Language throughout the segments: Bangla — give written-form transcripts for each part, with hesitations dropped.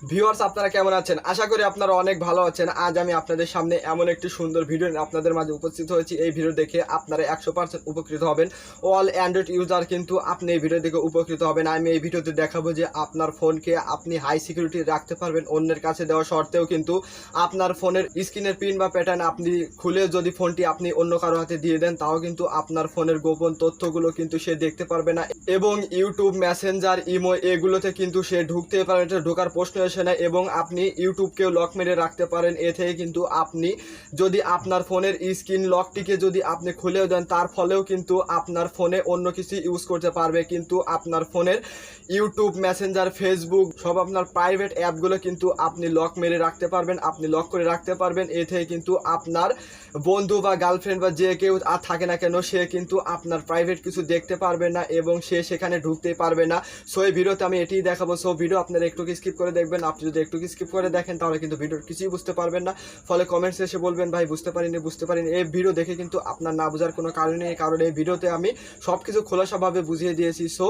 ভিউয়ার্স আপনারা কেমন আছেন? আশা করি আপনারা অনেক ভালো আছেন। আজ আমি আপনাদের সামনে এমন একটি সুন্দর ভিডিও নিয়ে আপনাদের মাঝে উপস্থিত হয়েছি। এই ভিডিও দেখে আপনারা 100% উপকৃত হবেন। অল অ্যান্ড্রয়েড ইউজার কিন্তু আপনি এই ভিডিও দেখে উপকৃত হবেন। আমি এই ভিডিওতে দেখাবো যে আপনার ফোনকে আপনি হাই সিকিউরিটি রাখতে পারবেন অন্যের কাছে দেওয়া সত্ত্বেও কিন্তু আপনার ফোনের স্ক্রিনের পিন বা প্যাটার্ন আপনি খুলে যদি ফোনটি আপনি অন্য কারো হাতে দিয়ে দেন তাও কিন্তু আপনার ফোনের গোপন তথ্যগুলো কিন্তু সে দেখতে পারবে না এবং ইউটিউব, মেসেঞ্জার, ইমো এগুলোতে কিন্তু সে ঢুকতে পারবে, এটা ঢোকার প্রশ্ন আসে না। এবং আপনি ইউটিউবকেও লক মেরে রাখতে পারেন। এ থেকে কিন্তু আপনি যদি আপনার ফোনের স্ক্রিন লকটিকে যদি আপনি খুলেও দেন তার ফলেও কিন্তু আপনার ফোনে অন্য কিছু ইউজ করতে পারবে, কিন্তু আপনার ফোনের ইউটিউব, মেসেঞ্জার, ফেসবুক সব আপনার প্রাইভেট অ্যাপগুলো কিন্তু আপনি লক মেরে রাখতে পারবেন, আপনি লক করে রাখতে পারবেন। এ থেকে কিন্তু আপনার বন্ধু বা গার্লফ্রেন্ড বা যে কেউ আর থাকে না কেন সে কিন্তু আপনার প্রাইভেট কিছু দেখতে পারবে না এবং সে সেখানে ঢুকতে পারবে না। সো এই ভিডিওতে আমি এটাই দেখাবো। সো ভিডিও আপনারা একটু স্কিপ করে দেখবেন। আপনি যদি একটু স্কিপ করে দেখেন তাহলে কিন্তু ভিডিওর কিছুই বুঝতে পারবেন না। ফলে কমেন্টস এসে বলবেন ভাই বুঝতে পারিনি। এই ভিডিও দেখে কিন্তু আপনার না বোঝার কোনো কারণ নেই, কারণ এই ভিডিওতে আমি সব কিছু খোলাসাভাবে বুঝিয়ে দিয়েছি। সো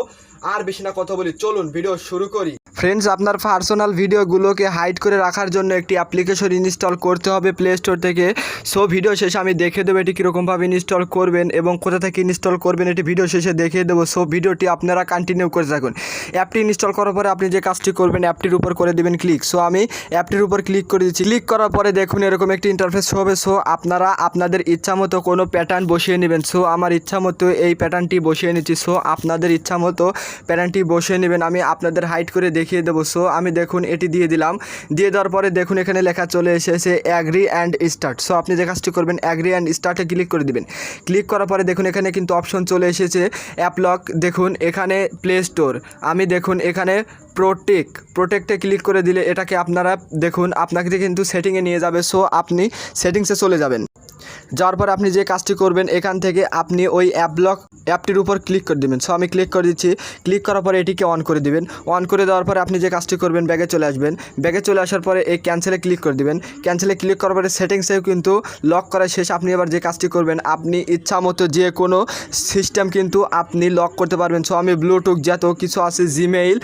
আর বেশি না কথা বলি, চলুন ভিডিও শুরু করি। ফ্রেন্ডস, আপনার পার্সোনাল ভিডিওগুলোকে হাইড করে রাখার জন্য একটি অ্যাপ্লিকেশন ইনস্টল করতে হবে প্লে স্টোর থেকে। সো ভিডিও শেষে আমি দেখিয়ে দেবো এটি কীরকমভাবে ইনস্টল করবেন এবং কোথা থেকে ইনস্টল করবেন এটি ভিডিও শেষে দেখিয়ে দেবো। সো ভিডিওটি আপনারা কন্টিনিউ করে থাকুন। অ্যাপটি ইনস্টল করার পরে আপনি যে কাজটি করবেন অ্যাপটির উপর করে দেবেন ক্লিক। সো আমি অ্যাপটির উপর ক্লিক করে দিচ্ছি। ক্লিক করার পরে দেখুন এরকম একটি ইন্টারফেস হবে। সো আপনারা আপনাদের ইচ্ছা মতো কোনো প্যাটার্ন বসিয়ে নেবেন। সো আমার ইচ্ছা মতো এই প্যাটার্নটি বসিয়ে নিচ্ছি। সো আপনাদের ইচ্ছা মতো প্যাটার্নটি বসিয়ে নেবেন। আমি আপনাদের হাইড করে দেখিয়ে দেবো। সো আমি দেখুন এটি দিয়ে দিলাম। দিয়ে দেওয়ার পরে দেখুন এখানে লেখা চলে এসেছে অ্যাগ্রি অ্যান্ড স্টার্ট। সো আপনি যে কাজটি করবেন অ্যাগ্রি অ্যান্ড স্টার্টে ক্লিক করে দিবেন। ক্লিক করার পরে দেখুন এখানে কিন্তু অপশন চলে এসেছে অ্যাপ লক। দেখুন এখানে প্লে স্টোর, আমি দেখুন এখানে প্রোটেক্টে ক্লিক করে দিলে এটাকে আপনারা দেখুন আপনাকে কিন্তু সেটিংয়ে নিয়ে যাবে। সো আপনি সেটিংসে চলে যাবেন। যাওয়ার পর আপনি যে কাজটি করবেন এখান থেকে আপনি ওই অ্যাপটির উপর ক্লিক করে দেবেন। সো আমি ক্লিক করে দিচ্ছি। ক্লিক করার পরে এটিকে অন করে দিবেন। অন করে দেওয়ার পরে আপনি যে কাজটি করবেন ব্যাগে চলে আসবেন। ব্যাগে চলে আসার পরে এই ক্যান্সেলে ক্লিক করে দিবেন। ক্যান্সেলে ক্লিক করার পরে সেটিংসেও কিন্তু লক করা শেষ। আপনি এবার যে কাজটি করবেন আপনি ইচ্ছা মতো যে কোনো সিস্টেম কিন্তু আপনি লক করতে পারবেন। সো আমি ব্লুটুথ যত কিছু আছে, জিমেইল,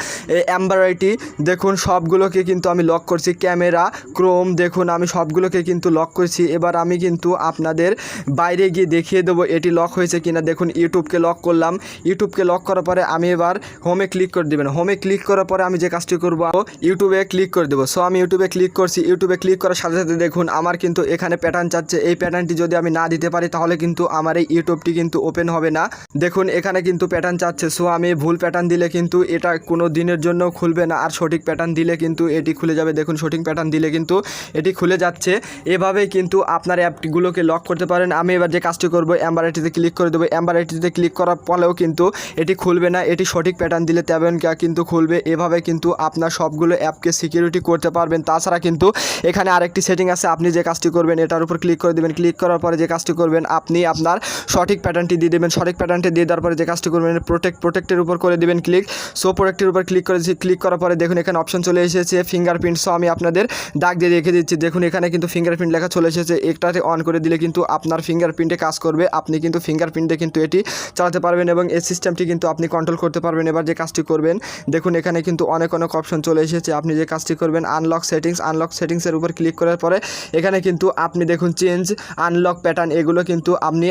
অ্যাম্বারাইটি দেখুন সবগুলোকে কিন্তু আমি লক করছি। ক্যামেরা, ক্রোম দেখুন আমি সবগুলোকে কিন্তু লক করছি। এবার আমি কিন্তু আপনাদের বাইরে গিয়ে দেখিয়ে দেবো এটি লক হয়েছে কিনা। দেখুন ইউটিউবকে লক করলাম। ইউটিউবকে লক করার পরে আমি এবার হোমে ক্লিক করে দেবেন। হোমে ক্লিক করার পরে আমি যে কাজটি করব ইউটিউবে ক্লিক করে দেবো। সো আমি ইউটিউবে ক্লিক করছি। ইউটিউবে ক্লিক করার সাথে সাথে দেখুন আমার কিন্তু এখানে প্যাটার্ন চাচ্ছে। এই প্যাটার্নটি যদি আমি না দিতে পারি তাহলে কিন্তু আমার এই ইউটিউবটি কিন্তু ওপেন হবে না। দেখুন এখানে কিন্তু প্যাটার্ন চাচ্ছে। সো আমি ভুল প্যাটার্ন দিলে কিন্তু এটা কোনো দিনের জন্য খুলবে না, আর সঠিক প্যাটার্ন দিলে কিন্তু এটি খুলে যাবে। দেখুন সঠিক প্যাটার্ন দিলে কিন্তু এটি খুলে যাচ্ছে। এভাবেই কিন্তু আপনার অ্যাপগুলোকে লক করতে পারেন। আমি এবার যে কাজটি করব অ্যাম্বারাইটিতে ক্লিক করে দেবো। অ্যাম্বারাইটিতে ক্লিক করার পরেও কিন্তু এটি খুলবে না, এটি সঠিক প্যাটার্ন দিলে তেমন কিন্তু খুলবে। এভাবে কিন্তু আপনার সবগুলো অ্যাপকে সিকিউরিটি করতে পারবেন। তাছাড়া কিন্তু এখানে আরেকটি সেটিং আছে। আপনি যে কাজটি করবেন এটার উপর ক্লিক করে দেবেন। ক্লিক করার পরে যে কাজটি করবেন আপনি আপনার সঠিক প্যাটার্নটি দিয়ে দেবেন। সঠিক প্যাটার্নটি দিয়ে দেওয়ার পরে যে কাজটি করবেন প্রোটেক্টের উপর করে দেবেন ক্লিক। সো প্রোটেক্টের উপর ক্লিক করেছি। ক্লিক করার পরে দেখুন এখানে অপশন চলে এসেছে ফিঙ্গারপ্রিন্ট। সো আমি আপনাদের দাগ দিয়ে রেখে দিচ্ছি। দেখুন এখানে কিন্তু ফিঙ্গারপ্রিন্ট লেখা চলে এসেছে। একটাতে অন করে দিলে কিন্তু আপনার ফিঙ্গারপ্রিন্টে কাজ করবে। আপনি কিন্তু ফিঙ্গারপ্রিন্টে কিন্তু এটি চালাতে পারবেন এবং এই সিস্টেমটি কিন্তু আপনি কন্ট্রোল করতে পারবেন। এবার যে কাজটি করবেন দেখুন এখানে কিন্তু অনেক অপশন চলে এসেছে। আপনি যে কাজটি করবেন আনলক সেটিংসের উপর ক্লিক করার পরে এখানে কিন্তু আপনি দেখুন চেঞ্জ, আনলক প্যাটার্ন এগুলো কিন্তু আপনি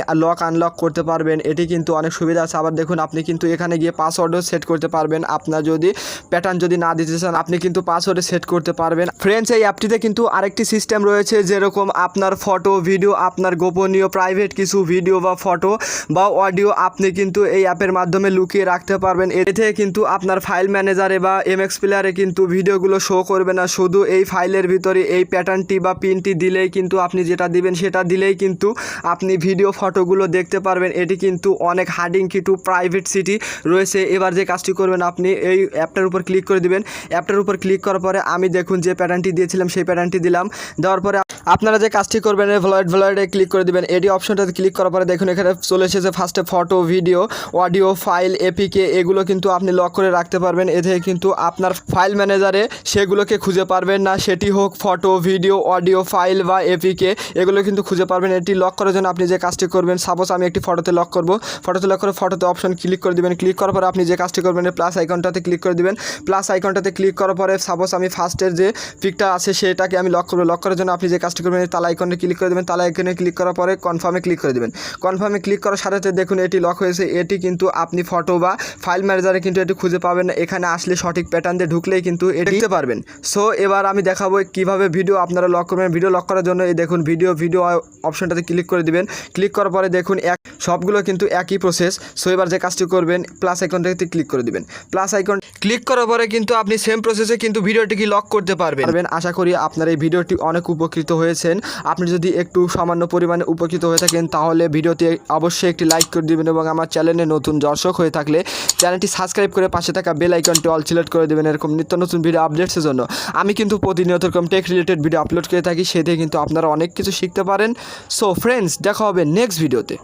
আনলক করতে পারবেন। এটি কিন্তু অনেক সুবিধা আছে। আবার দেখুন আপনি কিন্তু এখানে গিয়ে পাসওয়ার্ডও সেট করতে পারবেন। আপনার যদি প্যাটার্ন যদি না দিতে চান আপনি কিন্তু পাসওয়ার্ডে সেট করতে পারবেন। ফ্রেন্ডস, এই অ্যাপটিতে কিন্তু আরেকটি সিস্টেম রয়েছে, যেরকম আপনার ফটো, ভিডিও, আপনার গোপনীয় প্রাইভেট কিছু ভিডিও বা ফটো বা অডিও আপনি কিন্তু এই অ্যাপের মাধ্যমে লুকিয়ে রাখতে পারবেন। এতে কিন্তু আপনার ফাইল ম্যানেজারে বা এমএক্স প্লেয়ারে কিন্তু ভিডিওগুলো শো করবে না। শুধু এই ফাইলের ভিতরে এই প্যাটার্নটি বা পিনটি দিলেই কিন্তু আপনি যেটা দিবেন সেটা দিলেই কিন্তু আপনি ভিডিও ফটোগুলো দেখতে পারবেন। এটি কিন্তু অনেক হার্ডিং টু প্রাইভেসিটি রয়েছে। এবার যে কাজটি করবেন আপনি এই অ্যাপটার উপর ক্লিক করে দিবেন। অ্যাপটার উপর ক্লিক করার পরে আমি দেখুন যে প্যাটার্নটি দিয়েছিলাম সেই প্যাটার্নটি দিলাম। দেওয়ার পরে আপনারা যে কাজটি করবেন ভ্লয়েডে এবারে ক্লিক করে দিবেন। এডি অপশনটাতে ক্লিক করার পরে দেখুন এখানে চলে এসেছে ফার্স্টে photo, video, audio, file, APK, এগুলো কিন্তু আপনি লক করে রাখতে পারবেন। এ থেকে কিন্তু আপনার ফাইল ম্যানেজারে সেগুলোকে খুঁজে পারবেন না, সেটি হোক ফটো, ভিডিও, অডিও, ফাইল বা এপিকে, এগুলো কিন্তু খুঁজে পারবেন। এটি লক করার জন্য আপনি যে কাজটি করবেন, সাপোজ আমি একটি ফটোতে লক করব, ফটোতে লক করে ফটোতে অপশন ক্লিক করে দিবেন। ক্লিক করার পরে আপনি যে কাজটি করবেন প্লাস আইকনটাতে ক্লিক করে দিবেন। প্লাস আইকনটাতে ক্লিক করার পরে সাপোজ আমি ফার্স্টের যে পিকটা আছে সেটাকে আমি লক করবো। লক করার জন্য আপনি যে কাজটি করবেন তালা আইকনে ক্লিক করে দেবেন। তালা আইকনে ক্লিক করার পরে কনফার্মে ক্লিক করে দেবেন। কনফার্মে ক্লিক করার সাথে সাথে দেখুন এটি লক হয়েছে। এটি কিন্তু আপনি ফটো বা ফাইল ম্যানেজারে কিন্তু এটি খুঁজে পাবেন না। এখানে আসলে সঠিক প্যাটার্ন দিয়ে ঢুকলেই কিন্তু এটি দেখতে পারবেন। সো এবার আমি দেখাবো কিভাবে ভিডিও আপনারা লক করবেন। ভিডিও লক করার জন্য এই দেখুন ভিডিও অপশনটাতে ক্লিক করে দিবেন। ক্লিক করার পরে দেখুন সবগুলো কিন্তু একই প্রসেস। সো এবার যে কাজটি করবেন প্লাস আইকনটাতে ক্লিক করে দিবেন। প্লাস আইকন ক্লিক করার পরে কিন্তু আপনি সেম প্রসেসে কিন্তু ভিডিওটিকে লক করতে পারবেন। আশা করি আপনার এই ভিডিওটি অনেক উপকৃত হয়েছেন। আপনি যদি একটু সামান্য পরিমাণে উপকৃত হয়ে থাকেন তাহলে ভিডিওতে অবশ্যই একটি লাইক করে দিবেন এবং আমার চ্যানেলে নতুন দর্শক হয়ে থাকলে চ্যানেলটি সাবস্ক্রাইব করে পাশে থাকা বেল আইকনটি অল সিলেক্ট করে দেবেন। এরকম নিত্য নতুন ভিডিও আপডেটসের জন্য আমি কিন্তু প্রতিনিয়ত এরকম টেক রিলেটেড ভিডিও আপলোড করে থাকি, সেটা কিন্তু আপনারা অনেক কিছু শিখতে পারেন। সো ফ্রেন্ডস, দেখা হবে নেক্সট ভিডিওতে।